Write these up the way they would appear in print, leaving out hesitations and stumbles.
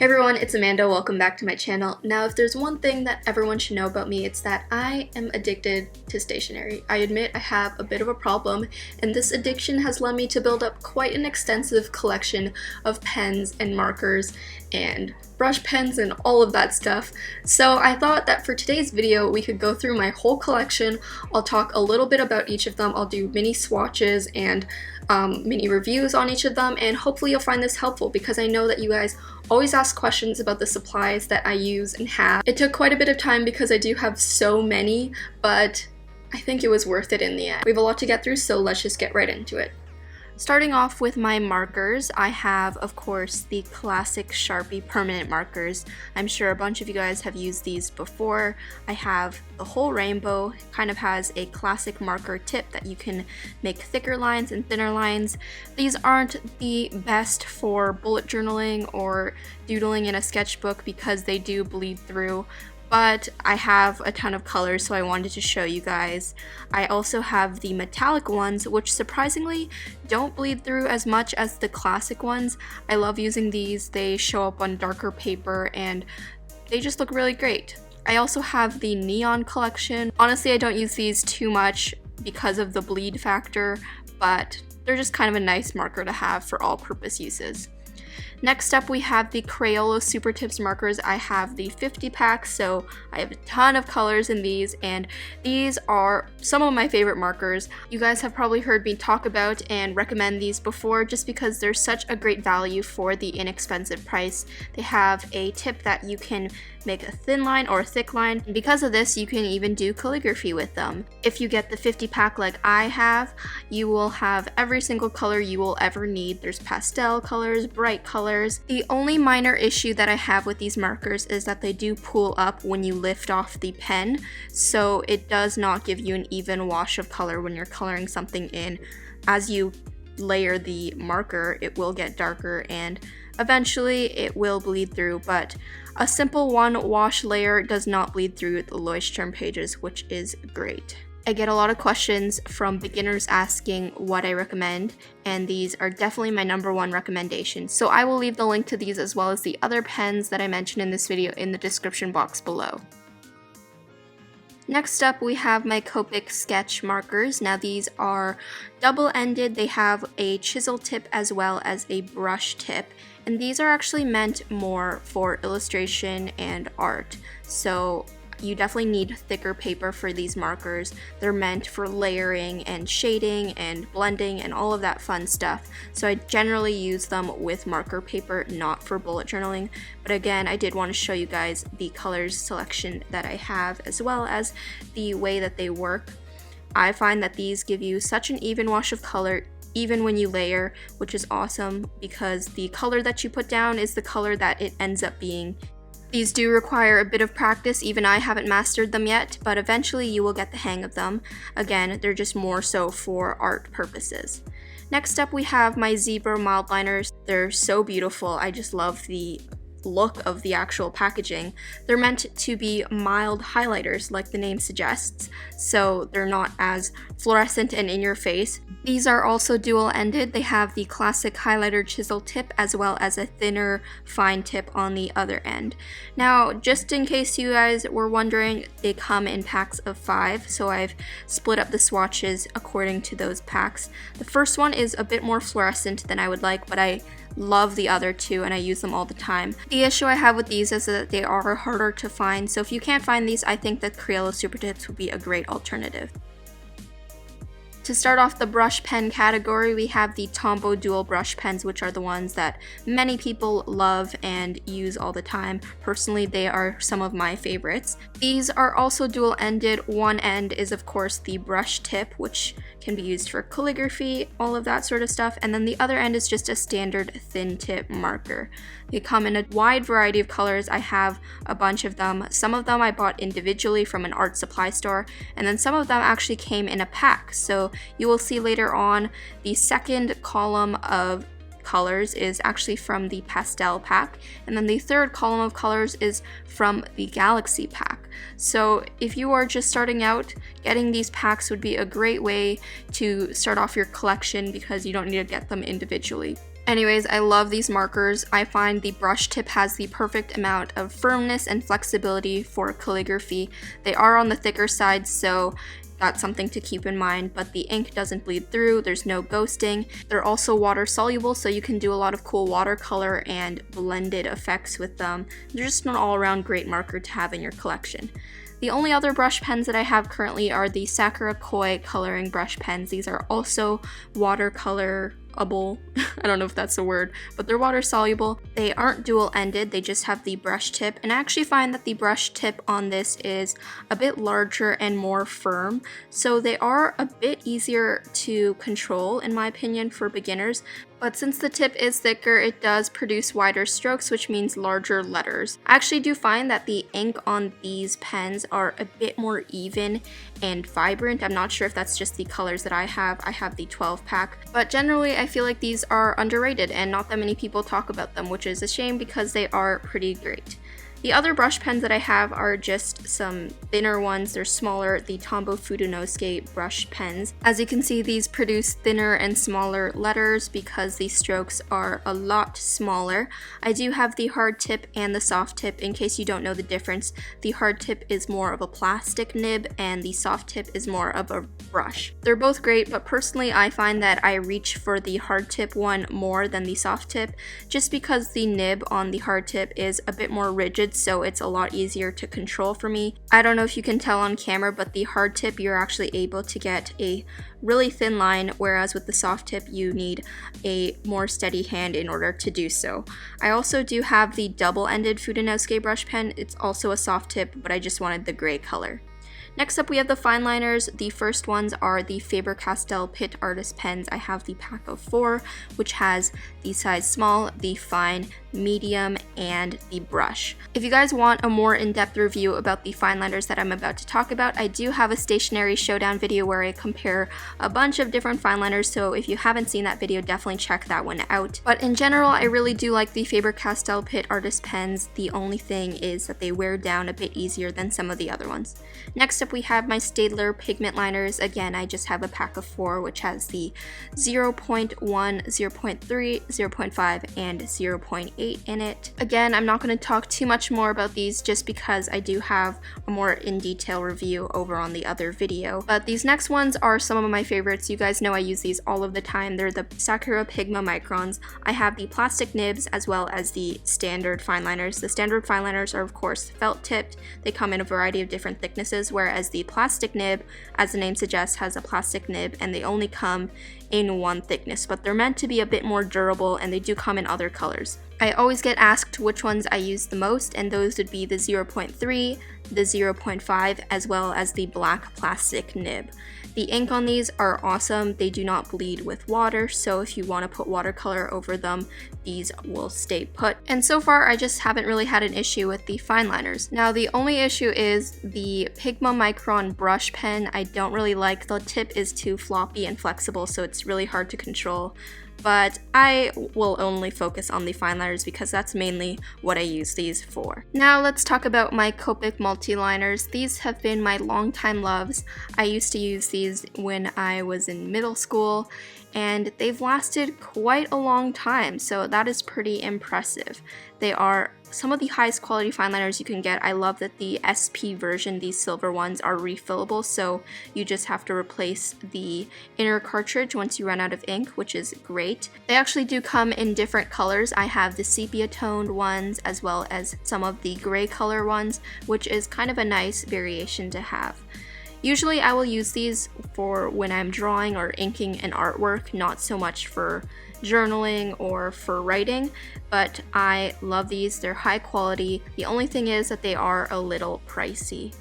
Hey everyone, it's Amanda. Welcome back to my channel. Now, if there's one thing that everyone should know about me, it's that I am addicted to stationery. I admit I have a bit of a problem, and this addiction has led me to build up quite an extensive collection of pens and markers and brush pens and all of that stuff. So I thought that for today's video, we could go through my whole collection. I'll talk a little bit about each of them. I'll do mini swatches and mini reviews on each of them, and hopefully you'll find this helpful because I know that you guys always ask questions about the supplies that I use and have. It took quite a bit of time because I do have so many, but I think it was worth it in the end. We have a lot to get through, so let's just get right into it. Starting off with my markers, I have, of course, the classic Sharpie permanent markers. I'm sure a bunch of you guys have used these before. I have the whole rainbow. It kind of has a classic marker tip that you can make thicker lines and thinner lines. These aren't the best for bullet journaling or doodling in a sketchbook because they do bleed through, but I have a ton of colors, so I wanted to show you guys. I also have the metallic ones, which surprisingly don't bleed through as much as the classic ones. I love using these. They show up on darker paper and they just look really great. I also have the neon collection. Honestly, I don't use these too much because of the bleed factor, but they're just kind of a nice marker to have for all-purpose uses. Next up, we have the Crayola Supertips markers. I have the 50 pack, so I have a ton of colors in these, and these are some of my favorite markers. You guys have probably heard me talk about and recommend these before just because they're such a great value for the inexpensive price. They have a tip that you can make a thin line or a thick line, and because of this, you can even do calligraphy with them. If you get the 50 pack like I have, you will have every single color you will ever need. There's pastel colors, bright colors. The only minor issue that I have with these markers is that they do pull up when you lift off the pen, so it does not give you an even wash of color when you're coloring something in. As you layer the marker, it will get darker and eventually it will bleed through, but a simple one wash layer does not bleed through the Leuchtturm pages, which is great. I get a lot of questions from beginners asking what I recommend, and these are definitely my #1 recommendation. So I will leave the link to these as well as the other pens that I mentioned in this video in the description box below. Next up, we have my Copic sketch markers. Now these are double-ended. They have a chisel tip as well as a brush tip, and these are actually meant more for illustration and art. So you definitely need thicker paper for these markers. They're meant for layering and shading and blending and all of that fun stuff. So I generally use them with marker paper, not for bullet journaling. But again, I did want to show you guys the colors selection that I have as well as the way that they work. I find that these give you such an even wash of color even when you layer, which is awesome because the color that you put down is the color that it ends up being. These do require a bit of practice. Even I haven't mastered them yet, but eventually you will get the hang of them. Again, they're just more so for art purposes. Next up, we have my Zebra Mildliners. They're so beautiful. I just love the look of the actual packaging. They're meant to be mild highlighters like the name suggests, so they're not as fluorescent and in your face. These are also dual-ended. They have the classic highlighter chisel tip as well as a thinner fine tip on the other end. Now, just in case you guys were wondering, they come in packs of 5, so I've split up the swatches according to those packs. The first one is a bit more fluorescent than I would like, but I love the other two and I use them all the time. The issue I have with these is that they are harder to find, so if you can't find these, I think that Crayola Supertips would be a great alternative. To start off the brush pen category, we have the Tombow dual brush pens, which are the ones that many people love and use all the time. Personally, they are some of my favorites. These are also dual-ended. One end is, of course, the brush tip, which can be used for calligraphy, all of that sort of stuff, and then the other end is just a standard thin tip marker. They come in a wide variety of colors. I have a bunch of them. Some of them I bought individually from an art supply store, and then some of them actually came in a pack. So you will see later on the second column of colors is actually from the Castell pack, and then the third column of colors is from the Galaxy pack. So if you are just starting out, getting these packs would be a great way to start off your collection because you don't need to get them individually. Anyways, I love these markers. I find the brush tip has the perfect amount of firmness and flexibility for calligraphy. They are on the thicker side, so that's something to keep in mind, but the ink doesn't bleed through, there's no ghosting. They're also water soluble, so you can do a lot of cool watercolor and blended effects with them. They're just an all-around great marker to have in your collection. The only other brush pens that I have currently are the Sakura Koi coloring brush pens. These are also watercolorable. I don't know if that's a word, but they're water soluble. They aren't dual-ended, they just have the brush tip, and I actually find that the brush tip on this is a bit larger and more firm, so they are a bit easier to control in my opinion for beginners. But since the tip is thicker, it does produce wider strokes, which means larger letters. I actually do find that the ink on these pens are a bit more even and vibrant. I'm not sure if that's just the colors that I have. I have the 12 pack. But generally, I feel like these are underrated and not that many people talk about them, which is a shame because they are pretty great. The other brush pens that I have are just some thinner ones. They're smaller, the Tombow Fudenosuke brush pens. As you can see, these produce thinner and smaller letters because the strokes are a lot smaller. I do have the hard tip and the soft tip. In case you don't know the difference, the hard tip is more of a plastic nib and the soft tip is more of a brush. They're both great, but personally I find that I reach for the hard tip one more than the soft tip, just because the nib on the hard tip is a bit more rigid, so it's a lot easier to control for me. I don't know if you can tell on camera, but the hard tip you're actually able to get a really thin line, whereas with the soft tip you need a more steady hand in order to do so. I also do have the double-ended Fudenosuke brush pen. It's also a soft tip, but I just wanted the gray color. Next up we have the fine liners. The first ones are the Faber Castell Pitt Artist Pens. I have the pack of 4, which has the size small, the fine, medium, and the brush. If you guys want a more in-depth review about the fine liners that I'm about to talk about, I do have a Stationery showdown video where I compare a bunch of different fine liners, so if you haven't seen that video, definitely check that one out. But in general, I really do like the Faber Castell Pitt Artist Pens. The only thing is that they wear down a bit easier than some of the other ones. Next up we have my Staedtler Pigment Liners. Again, I just have a pack of 4, which has the 0.1, 0.3, 0.5, and 0.8 in it. Again, I'm not going to talk too much more about these just because I do have a more in-detail review over on the other video. But these next ones are some of my favorites. You guys know I use these all of the time. They're the Sakura Pigma Microns. I have the plastic nibs as well as the standard fine liners. The standard fine liners are of course felt tipped. They come in a variety of different thicknesses, whereas the plastic nib, as the name suggests, has a plastic nib and they only come in one thickness, but they're meant to be a bit more durable and they do come in other colors. I always get asked which ones I use the most, and those would be the 0.3, the 0.5, as well as the black plastic nib. The ink on these are awesome. They do not bleed with water, so if you want to put watercolor over them, these will stay put. And so far, I just haven't really had an issue with the fine liners. Now, the only issue is the Pigma Micron brush pen. I don't really like. The tip is too floppy and flexible, so it's really hard to control. But I will only focus on the fine liners because that's mainly what I use these for. Now let's talk about my Copic Multiliners. These have been my longtime loves. I used to use these when I was in middle school, and they've lasted quite a long time, so that is pretty impressive. They are some of the highest quality fine liners you can get. I love that the SP version, these silver ones, are refillable, so you just have to replace the inner cartridge once you run out of ink, which is great. They actually do come in different colors. I have the sepia toned ones as well as some of the gray color ones, which is kind of a nice variation to have. Usually I will use these for when I'm drawing or inking an artwork, not so much for journaling or for writing, but I love these. They're high quality. The only thing is that they are a little pricey.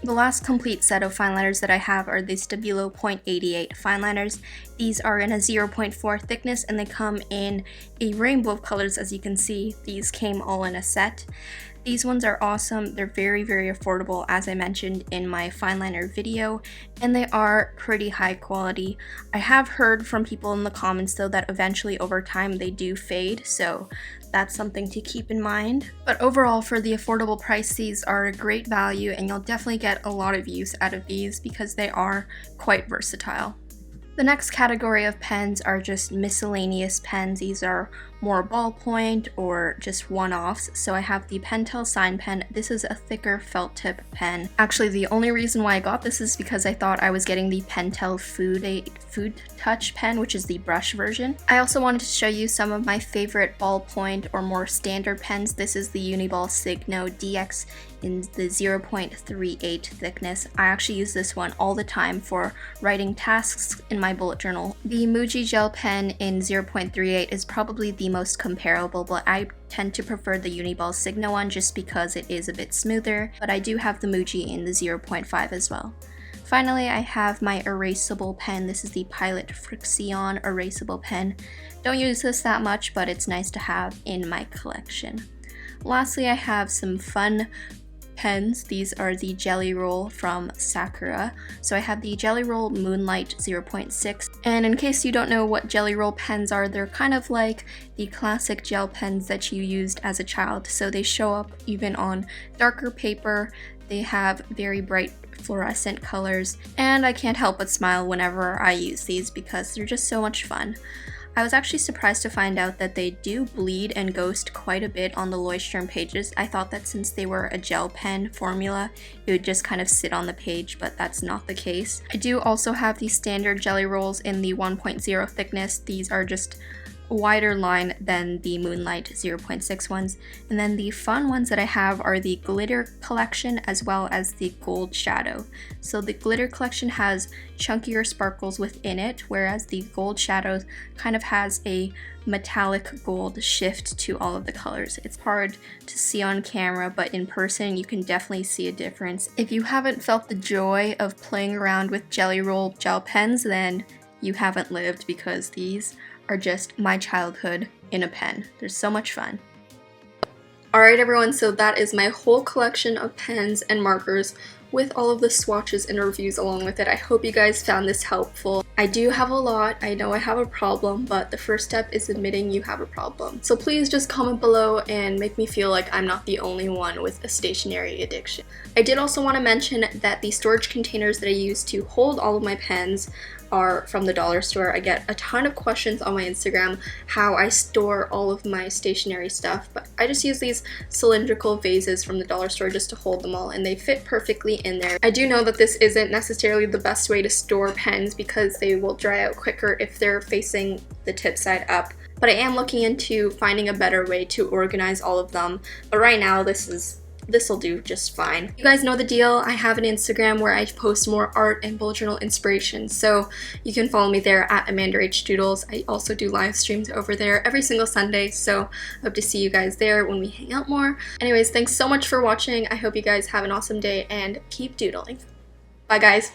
The last complete set of fine liners that I have are the Stabilo .88 fine liners. These are in a 0.4 thickness and they come in a rainbow of colors. As you can see, these came all in a set. These ones are awesome. They're very, very affordable, as I mentioned in my fine liner video, and they are pretty high quality. I have heard from people in the comments though that eventually over time they do fade, so that's something to keep in mind. But overall, for the affordable price, these are a great value, and you'll definitely get a lot of use out of these because they are quite versatile. The next category of pens are just miscellaneous pens. These are more ballpoint or just one-offs. So I have the Pentel Sign Pen. This is a thicker felt tip pen. Actually, the only reason why I got this is because I thought I was getting the Pentel Food Touch pen, which is the brush version. I also wanted to show you some of my favorite ballpoint or more standard pens. This is the Uniball Signo DX in the 0.38 thickness. I actually use this one all the time for writing tasks in my bullet journal. The Muji Gel Pen in 0.38 is probably the most comparable, but I tend to prefer the Uniball Signo one just because it is a bit smoother, but I do have the Muji in the 0.5 as well. Finally, I have my erasable pen. This is the Pilot Frixion erasable pen. Don't use this that much, but it's nice to have in my collection. Lastly, I have some fun pens. These are the GellyRoll from Sakura. So I have the GellyRoll Moonlight 0.6. And in case you don't know what GellyRoll pens are, they're kind of like the classic gel pens that you used as a child. So they show up even on darker paper. They have very bright fluorescent colors, and I can't help but smile whenever I use these because they're just so much fun. I was actually surprised to find out that they do bleed and ghost quite a bit on the Leuchtturm pages. I thought that since they were a gel pen formula, it would just kind of sit on the page, but that's not the case. I do also have the standard GellyRolls in the 1.0 thickness. These are just a wider line than the Moonlight 0.6 ones. And then the fun ones that I have are the Glitter collection as well as the Gold Shadow. So the Glitter collection has chunkier sparkles within it, whereas the Gold Shadow kind of has a metallic gold shift to all of the colors. It's hard to see on camera, but in person you can definitely see a difference. If you haven't felt the joy of playing around with GellyRoll gel pens, then you haven't lived, because these are just my childhood in a pen. They're so much fun. Alright everyone, so that is my whole collection of pens and markers with all of the swatches and reviews along with it. I hope you guys found this helpful. I do have a lot. I know I have a problem, but the first step is admitting you have a problem. So please just comment below and make me feel like I'm not the only one with a stationery addiction. I did also want to mention that the storage containers that I use to hold all of my pens are from the dollar store. I get a ton of questions on my Instagram how I store all of my stationery stuff, but I just use these cylindrical vases from the dollar store just to hold them all, and they fit perfectly in there. I do know that this isn't necessarily the best way to store pens because they will dry out quicker if they're facing the tip side up, but I am looking into finding a better way to organize all of them. But right now this'll do just fine. You guys know the deal. I have an Instagram where I post more art and bullet journal inspiration, so you can follow me there at AmandaHDoodles. I also do live streams over there every single Sunday, so I hope to see you guys there when we hang out more. Anyways, thanks so much for watching. I hope you guys have an awesome day and keep doodling. Bye guys.